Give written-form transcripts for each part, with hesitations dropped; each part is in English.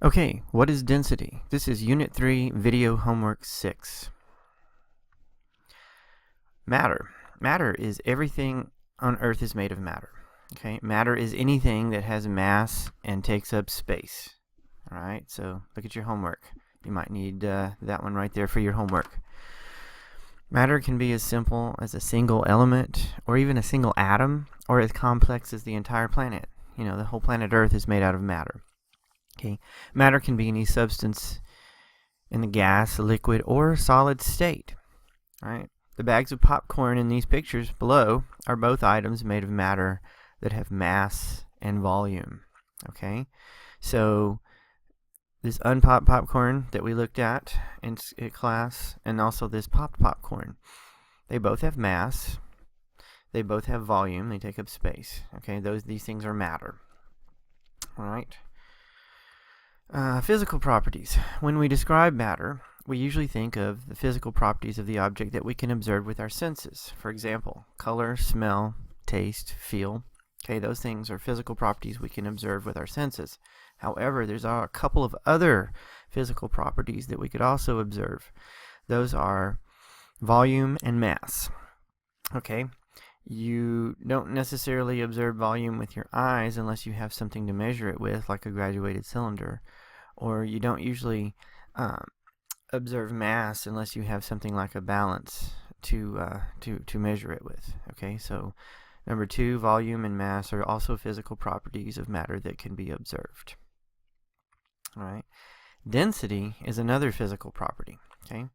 Okay, what is density? This is Unit 3, Video Homework 6. Matter. Matter is everything on Earth is made of matter. Okay, matter is anything that has mass and takes up space. Alright, so look at your homework. You might need that one right there for your homework. Matter can be as simple as a single element, or even a single atom, or as complex as the entire planet. You know, the whole planet Earth is made out of matter. Okay, matter can be any substance in the gas, liquid, or solid state. All right, the bags of popcorn in these pictures below are both items made of matter that have mass and volume. Okay, so this unpopped popcorn that we looked at in class, and also this popped popcorn, they both have mass. They both have volume. They take up space. Okay, these things are matter. All right. Physical properties. When we describe matter, we usually think of the physical properties of the object that we can observe with our senses. For example, color, smell, taste, feel. Okay, those things are physical properties we can observe with our senses. However, there's a couple of other physical properties that we could also observe. Those are volume and mass. Okay, you don't necessarily observe volume with your eyes unless you have something to measure it with, like a graduated cylinder. Or you don't usually observe mass unless you have something like a balance to measure it with. Okay, so number 2, volume and mass are also physical properties of matter that can be observed. All right, density is another physical property. Okay,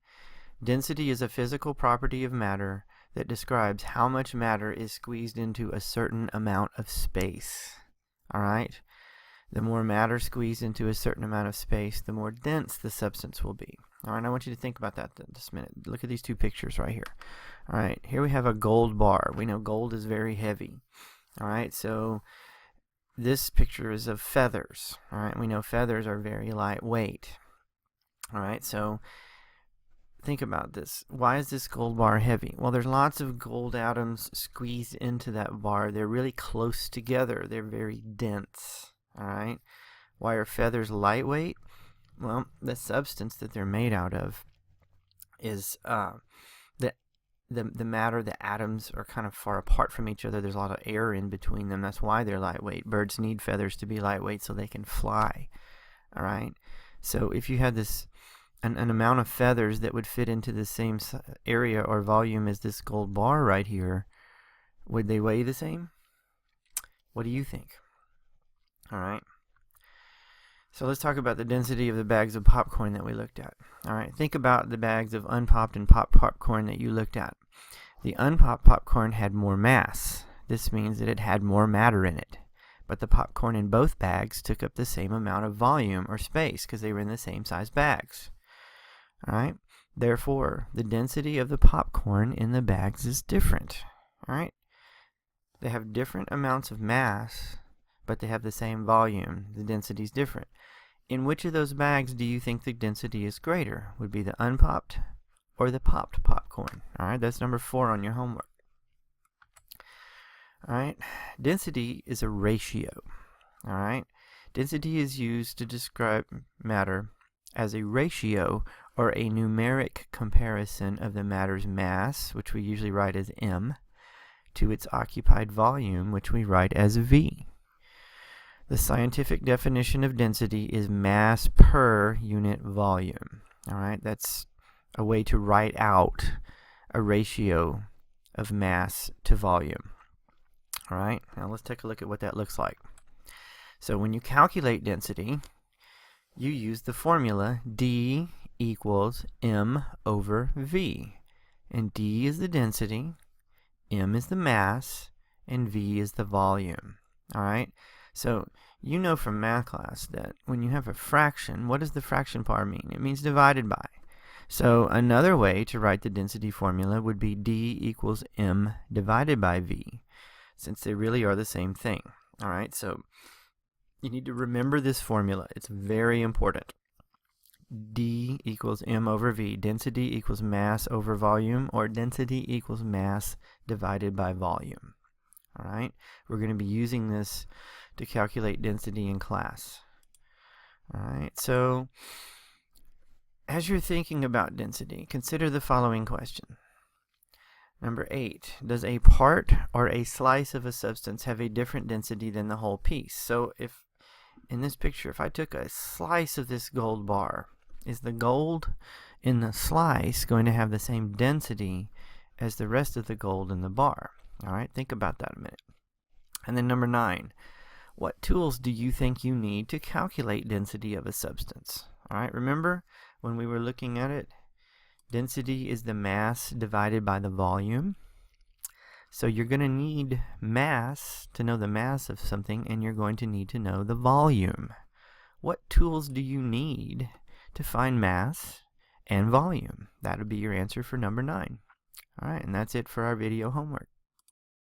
density is a physical property of matter that describes how much matter is squeezed into a certain amount of space. All right, the more matter squeezed into a certain amount of space, the more dense the substance will be. All right, I want you to think about that just a minute. Look at these two pictures right here. All right, here we have a gold bar. We know gold is very heavy. All right, so this picture is of feathers. All right, we know feathers are very lightweight. All right, so think about this. Why is this gold bar heavy? Well, there's lots of gold atoms squeezed into that bar. They're really close together. They're very dense. All right. Why are feathers lightweight? Well, the substance that they're made out of is the matter. The atoms are kind of far apart from each other. There's a lot of air in between them. That's why they're lightweight. Birds need feathers to be lightweight so they can fly. All right. So if you had an amount of feathers that would fit into the same area or volume as this gold bar right here, would they weigh the same? What do you think? All right. So let's talk about the density of the bags of popcorn that we looked at. All right. Think about the bags of unpopped and popped popcorn that you looked at. The unpopped popcorn had more mass. This means that it had more matter in it. But the popcorn in both bags took up the same amount of volume or space because they were in the same size bags. All right. Therefore, the density of the popcorn in the bags is different. All right. They have different amounts of mass, but they have the same volume. The density is different. In which of those bags do you think the density is greater? Would be the unpopped or the popped popcorn? All right, that's number 4 on your homework. All right, density is a ratio. All right, density is used to describe matter as a ratio or a numeric comparison of the matter's mass, which we usually write as m, to its occupied volume, which we write as v. The scientific definition of density is mass per unit volume. All right, that's a way to write out a ratio of mass to volume. All right, now let's take a look at what that looks like. So when you calculate density, you use the formula D equals m over v. And D is the density, m is the mass, and v is the volume. All right, so you know from math class that when you have a fraction, what does the fraction part mean? It means divided by. So another way to write the density formula would be D equals m divided by v, since they really are the same thing. All right, so you need to remember this formula. It's very important. D equals m over v. Density equals mass over volume, or density equals mass divided by volume. All right, we're going to be using this to calculate density in class. All right, so as you're thinking about density, consider the following question. Number 8, does a part or a slice of a substance have a different density than the whole piece? So if in this picture, if I took a slice of this gold bar, is the gold in the slice going to have the same density as the rest of the gold in the bar? All right, think about that a minute. And then number 9, what tools do you think you need to calculate density of a substance? All right, remember when we were looking at it, density is the mass divided by the volume. So you're going to need mass to know the mass of something, and you're going to need to know the volume. What tools do you need to find mass and volume? That would be your answer for number 9. All right, and that's it for our video homework.